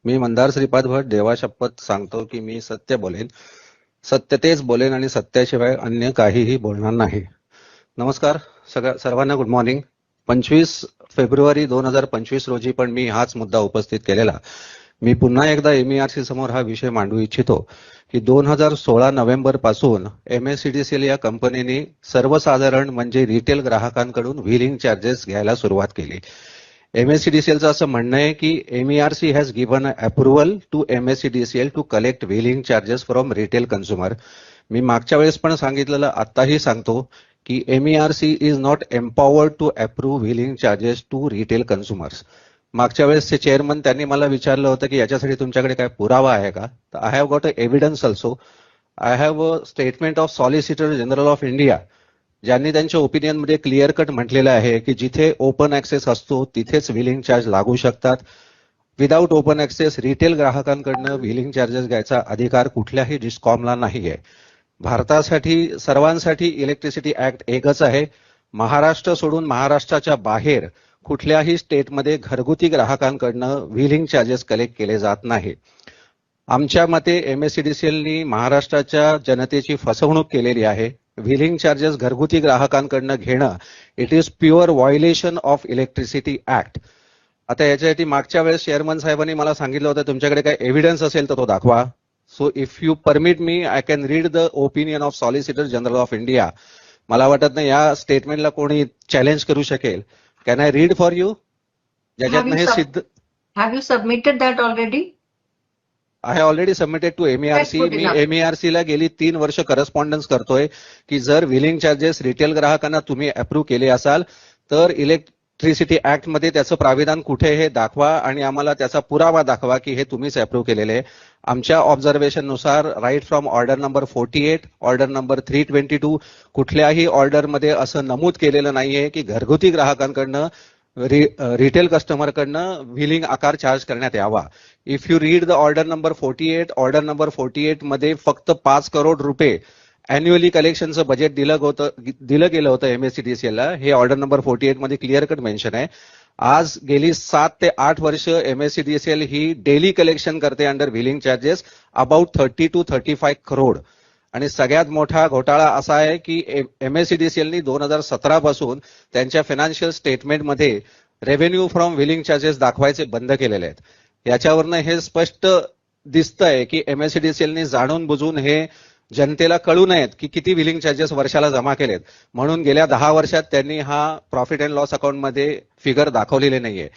मी मंदार श्रीपाद भट देवाशपथ सांगतो की मी सत्य बोलेन, सत्य तेच बोलेन आणि सत्याशिवाय अन्य काहीही बोलणार नाही. नमस्कार सर्वांना, गुड मॉर्निंग. 25 फेब्रुवारी 2025 रोजी पण मी हाच मुद्दा उपस्थित केलेला. मी पुन्हा एकदा MERC समोर हा विषय मांडू इच्छितो की 2016 नोव्हेंबर पासून MSCDCL या कंपनीने सर्वसाधारण म्हणजे रिटेल ग्राहकांकडून व्हीलिंग चार्जेस घ्यायला सुरुवात केली. MSCDCLचं असं म्हणणं आहे की MERC has given approval to MSCDCL to collect wheeling charges from retail consumer. मी मागच्या वेळेस पण सांगितलेलं, आताही सांगतो की MERC is not empowered to approve wheeling charges to retail consumers. मागच्या वेळेसचे चेअरमन त्यांनी मला विचारलं होतं की याच्यासाठी तुमच्याकडे काय पुरावा आहे का? तर I have got a evidence also. I have a statement of solicitor general of India, ज्यांनी त्यांच्या ओपिनियनमध्ये क्लिअर कट म्हटलेलं आहे की जिथे ओपन ऍक्सेस असतो तिथेच व्हीलिंग चार्ज लागू शकतात. विदाऊट ओपन ऍक्सेस रिटेल ग्राहकांकडनं व्हीलिंग चार्जेस घ्यायचा अधिकार कुठल्याही डिस्कॉमला नाहीये. भारतासाठी सर्वांसाठी इलेक्ट्रिसिटी ऍक्ट एकच आहे. महाराष्ट्र सोडून महाराष्ट्राच्या बाहेर कुठल्याही स्टेटमध्ये घरगुती ग्राहकांकडनं व्हीलिंग चार्जेस कलेक्ट केले जात नाही. आमच्या मते MSCDCLनी महाराष्ट्राच्या जनतेची फसवणूक केलेली आहे. व्हीलिंग चार्जेस घरगुती ग्राहकांकडनं घेणं it is pure violation of electricity act. आता याच्यासाठी मागच्या वेळेस चेअरमन साहेबांनी मला सांगितलं होतं तुमच्याकडे काय एव्हिडन्स असेल तर तो दाखवा. So if you permit me I can read the opinion of solicitor general of India. मला वाटत नाही या स्टेटमेंटला कोणी चॅलेंज करू शकेल. Can I read for you? ज्याच्यातनं हे सिद्ध. Have you submitted that already? I have already submitted to MERC. मी MERC ला गेली 3 वर्ष करस्पॉन्डन्स करतोय की जर व्हीलिंग चार्जेस रिटेल ग्राहकांना तुम्ही अप्रूव्ह केले असाल तर इलेक्ट्रिसिटी ऍक्ट मध्ये त्याचं प्राविधान कुठे हे दाखवा आणि आम्हाला त्याचा पुरावा दाखवा की हे तुम्हीच अप्रूव्ह केलेले आहे. आमच्या ऑब्झर्वेशन नुसार right from order number 48, order number 322 कुठल्याही ऑर्डरमध्ये असं नमूद केलेलं नाहीये की घरगुती ग्राहकांकडनं रिटेल कस्टमरकडनं व्हीलिंग आकार चार्ज करण्यात यावा. If you read the order number 48, order number 48 मध्ये फक्त 5 करोड रुपये अॅन्युअली कलेक्शनचं बजेट दिलं गेलं होतं MSCDCL ला. हे ऑर्डर नंबर 48 मध्ये क्लिअर कट मेन्शन आहे. आज गेली 7 ते 8 वर्ष MSCDCL ही डेली कलेक्शन करते under wheeling charges about 30 to 35 crore. आणि सगळ्यात मोठा घोटाळा असा आहे की MSCDCLनी 2017 पासून त्यांच्या फायनान्शियल स्टेटमेंटमध्ये रेव्हेन्यू फ्रॉम व्हीलिंग चार्जेस दाखवायचे बंद केलेले आहेत. याच्यावरनं हे स्पष्ट दिसतंय की MSCDCLनी जाणून बुजून हे जनतेला कळू नयेत की किती व्हीलिंग चार्जेस वर्षाला जमा केलेत, म्हणून गेल्या 10 वर्षात त्यांनी हा प्रॉफिट अँड लॉस अकाउंटमध्ये फिगर दाखवलेले नाहीये.